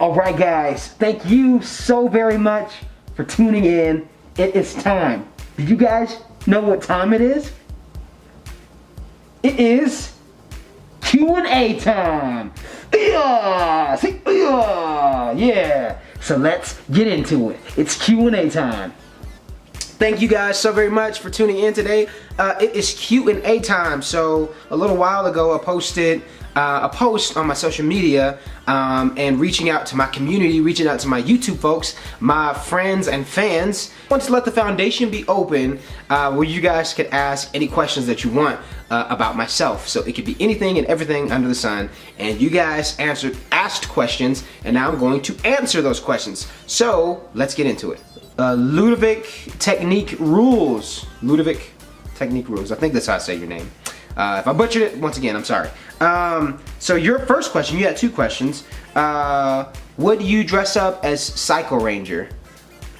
Alright guys, thank you so very much for tuning in. It is time. Did you guys know what time it is? It is Q&A time. Yeah. So let's get into it. It's Q&A time. Thank you guys so very much for tuning in today. It is Q&A time. So a little while ago I posted a post on my social media and reaching out to my community, reaching out to my YouTube folks, my friends and fans. I want to let the foundation be open where you guys could ask any questions that you want about myself. So it could be anything and everything under the sun, and you guys asked questions, and now I'm going to answer those questions. So let's get into it. Ludovic Technique Rules. Ludovic Technique Rules. I think that's how I say your name. If I butchered it, once again, I'm sorry. So your first question, you had two questions. Would you dress up as Psycho Ranger?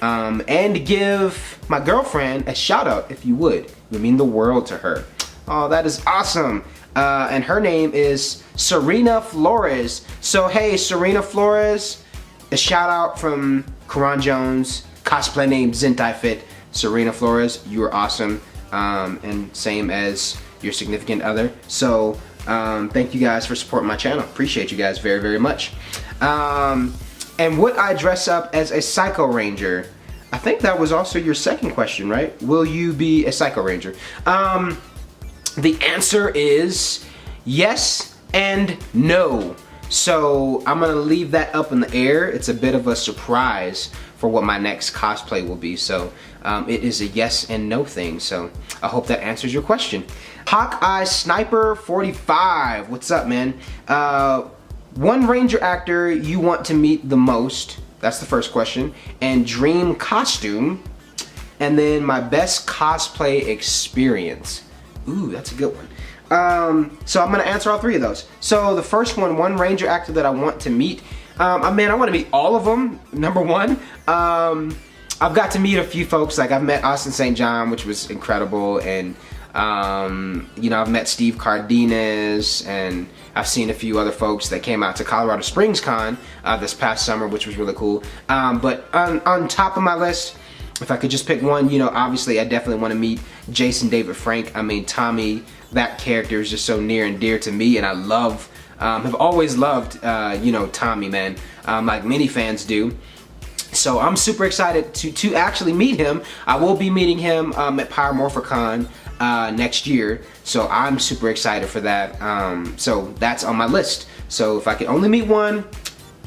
And give my girlfriend a shout out if you would. It would mean the world to her. Oh, that is awesome. And her name is Serena Flores. So hey, Serena Flores, a shout out from Karan Jones, cosplay name Zentai-Fit. Serena Flores, you are awesome. And same as your significant other. So thank you guys for supporting my channel. Appreciate you guys very, very much. And would I dress up as a Psycho Ranger? I think that was also your second question, right? Will you be a Psycho Ranger? The answer is yes and no. So I'm gonna leave that up in the air. It's a bit of a surprise for what my next cosplay will be. So it is a yes and no thing. So I hope that answers your question. Hawkeye Sniper 45, what's up, man? One Ranger actor you want to meet the most, that's the first question, and dream costume, and then my best cosplay experience. Ooh, that's a good one. So I'm gonna answer all three of those. So the first one Ranger actor that I want to meet, I want to meet all of them, number one. I've got to meet a few folks, like I've met Austin St. John, which was incredible, and you know, I've met Steve Cardenas, and I've seen a few other folks that came out to Colorado Springs Con this past summer, which was really cool. But on top of my list, if I could just pick one, you know, obviously I definitely want to meet Jason David Frank. I mean, Tommy, that character is just so near and dear to me, and I love, have always loved, you know, Tommy, man, like many fans do. So I'm super excited to actually meet him. I will be meeting him at Pyromorphicon next year, so I'm super excited for that. So that's on my list. So if I could only meet one,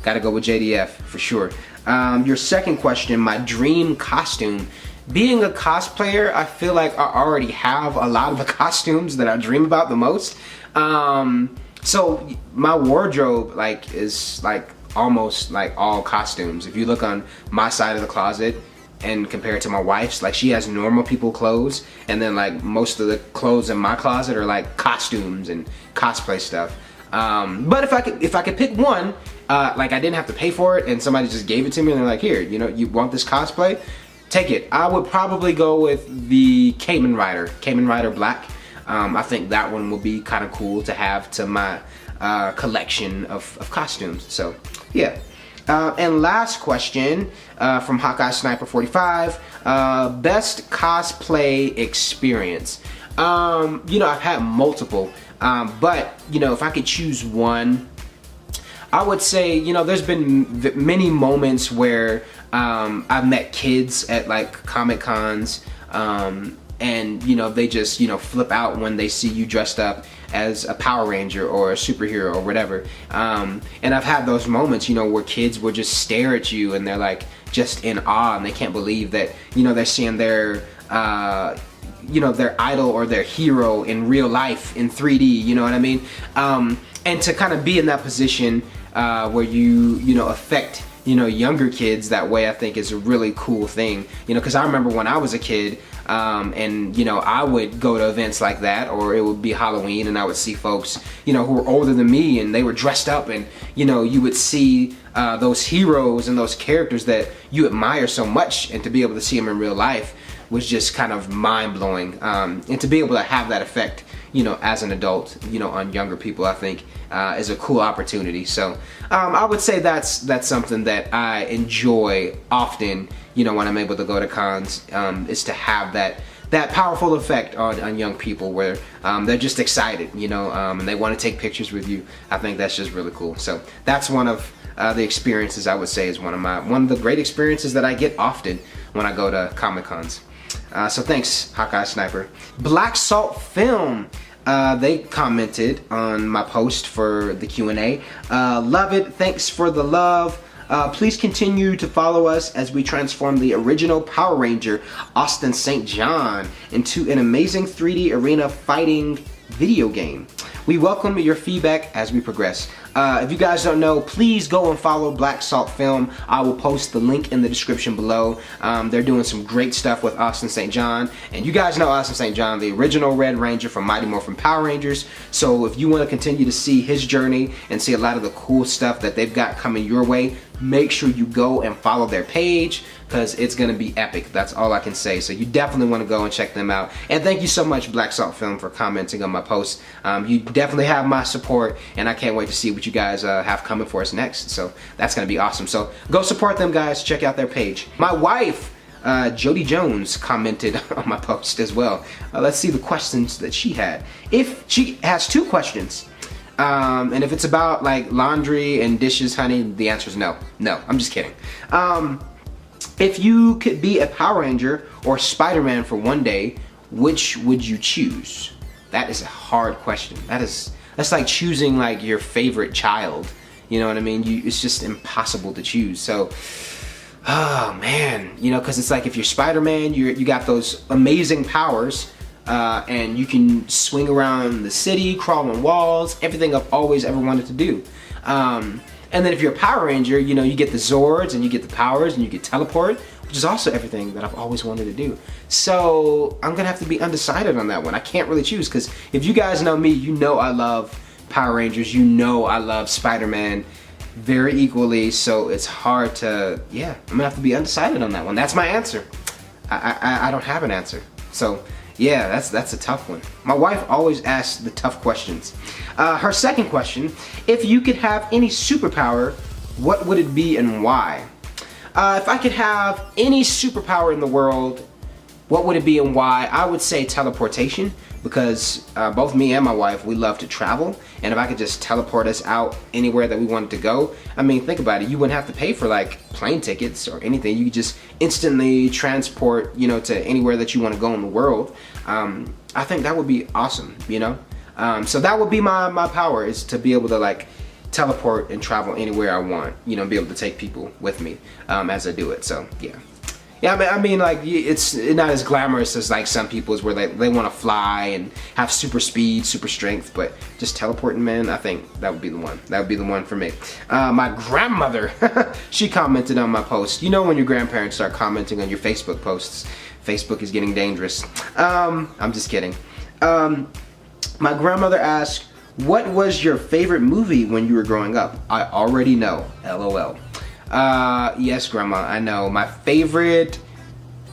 gotta go with JDF for sure. Your second question, my dream costume. Being a cosplayer, I feel like I already have a lot of the costumes that I dream about the most. So my wardrobe is almost like all costumes. If you look on my side of the closet and compare it to my wife's, like she has normal people clothes, and then like most of the clothes in my closet are like costumes and cosplay stuff. But if I could pick one, like I didn't have to pay for it and somebody just gave it to me and they're like, here, you know, you want this cosplay? Take it. I would probably go with the Kamen Rider Black. I think that one will be kind of cool to have to my collection of costumes. So yeah. And last question from Hawkeye Sniper 45, best cosplay experience. You know, I've had multiple, but you know, if I could choose one, I would say, you know, there's been many moments where I've met kids at like Comic Cons, and you know, they just, you know, flip out when they see you dressed up as a Power Ranger or a superhero or whatever. And I've had those moments, you know, where kids will just stare at you and they're like just in awe, and they can't believe that, you know, they're seeing their you know, their idol or their hero in real life in 3D, you know what I mean? And to kind of be in that position where you know, affect, you know, younger kids that way, I think is a really cool thing. You know, because I remember when I was a kid, and you know, I would go to events like that, or it would be Halloween, and I would see folks, you know, who were older than me, and they were dressed up, and you know, you would see those heroes and those characters that you admire so much, and to be able to see them in real life was just kind of mind-blowing. And to be able to have that effect, as an adult, on younger people, I think is a cool opportunity. So I would say that's something that I enjoy often, when I'm able to go to cons, is to have that powerful effect on young people where they're just excited, and they want to take pictures with you. I think that's just really cool. So that's one of the experiences I would say is one of the great experiences that I get often when I go to Comic Cons. So thanks, Hawkeye Sniper. Black Salt Film, they commented on my post for the Q&A. Love it. Thanks for the love. Please continue to follow us as we transform the original Power Ranger, Austin St. John, into an amazing 3D arena fighting video game. We welcome your feedback as we progress. If you guys don't know, please go and follow Black Salt Film. I will post the link in the description below. They're doing some great stuff with Austin St. John. And you guys know Austin St. John, the original Red Ranger from Mighty Morphin Power Rangers. So if you want to continue to see his journey and see a lot of the cool stuff that they've got coming your way, make sure you go and follow their page, because it's going to be epic. That's all I can say. So you definitely want to go and check them out. And thank you so much, Black Salt Film, for commenting on my post. You definitely have my support, and I can't wait to see what you guys have coming for us next. So that's going to be awesome. So go support them, guys. Check out their page. My wife, Jody Jones, commented on my post as well. Let's see the questions that she had. If she has 2 questions. And if it's about like laundry and dishes, honey, the answer is no. No, I'm just kidding. If you could be a Power Ranger or Spider-Man for one day, which would you choose? That is a hard question. That's like choosing like your favorite child. You know what I mean? It's just impossible to choose. So, oh man, because it's like if you're Spider-Man, you got those amazing powers. And you can swing around the city, crawl on walls, everything I've always ever wanted to do. And then if you're a Power Ranger, you get the Zords and you get the powers and you get teleport, which is also everything that I've always wanted to do. So I'm gonna have to be undecided on that one. I can't really choose, because if you guys know me, I love Power Rangers, I love Spider-Man very equally, so it's hard to, I'm gonna have to be undecided on that one. That's my answer. I don't have an answer. So yeah, that's a tough one. My wife always asks the tough questions. Her second question, if you could have any superpower, what would it be and why? If I could have any superpower in the world, what would it be and why? I would say teleportation, because both me and my wife, we love to travel. And if I could just teleport us out anywhere that we wanted to go, I mean, think about it. You wouldn't have to pay for like plane tickets or anything. You could just instantly transport, to anywhere that you want to go in the world. I think that would be awesome, So that would be my power, is to be able to like teleport and travel anywhere I want, be able to take people with me as I do it. So yeah. Yeah, I mean, like, it's not as glamorous as like some people's where they want to fly and have super speed, super strength, but just teleporting, man, I think that would be the one. That would be the one for me. My grandmother, she commented on my post. When your grandparents start commenting on your Facebook posts, Facebook is getting dangerous. I'm just kidding. My grandmother asked, what was your favorite movie when you were growing up? I already know, LOL. Yes, Grandma, I know. My favorite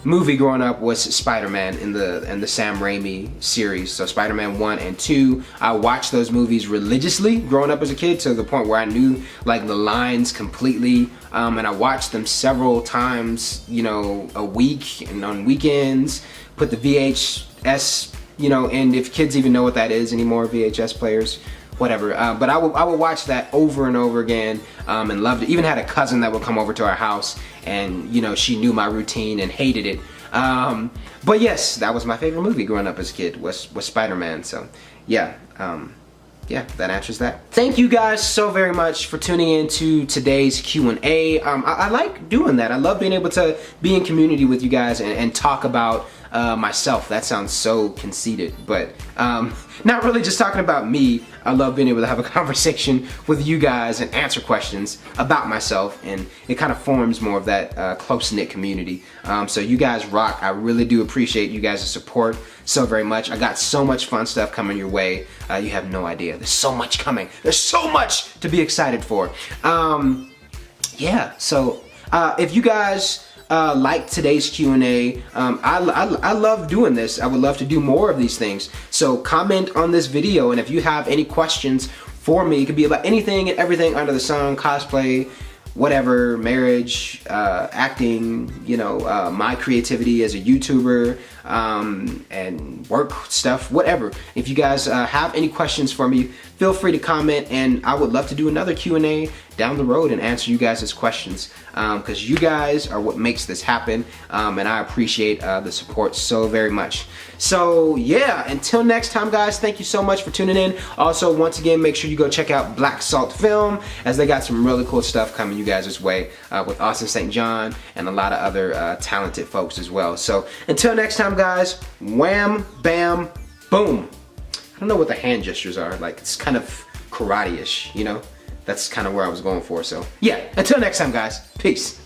movie growing up was Spider-Man in the Sam Raimi series. So Spider-Man 1 and 2. I watched those movies religiously growing up as a kid, to the point where I knew like the lines completely. And I watched them several times, a week and on weekends. Put the VHS, and if kids even know what that is anymore, VHS players. Whatever, but I would watch that over and over again, and loved it. Even had a cousin that would come over to our house, and she knew my routine and hated it. But yes, that was my favorite movie growing up as a kid, was Spider-Man. So yeah, yeah, that answers that. Thank you guys so very much for tuning in to today's Q&A. I like doing that. I love being able to be in community with you guys and talk about myself. That sounds so conceited, but not really just talking about me. I love being able to have a conversation with you guys and answer questions about myself, and it kind of forms more of that close-knit community. So you guys rock. I really do appreciate you guys' support so very much. I got so much fun stuff coming your way. You have no idea. There's so much coming. There's so much to be excited for. Yeah, so if you guys like today's Q&A. I love doing this. I would love to do more of these things. So comment on this video, and if you have any questions for me, it could be about anything and everything under the sun, cosplay, whatever, marriage, acting, you know, my creativity as a YouTuber, and work stuff, whatever. If you guys have any questions for me, feel free to comment, and I would love to do another Q&A down the road and answer you guys' questions, because you guys are what makes this happen, and I appreciate the support so very much. So yeah, until next time guys, thank you so much for tuning in. Also, once again, make sure you go check out Black Salt Film, as they got some really cool stuff coming you guys' way, with Austin St. John and a lot of other talented folks as well. So until next time guys, wham, bam, boom. I don't know what the hand gestures are, like it's kind of karate-ish, you know? That's kind of where I was going for, so yeah, until next time guys, peace.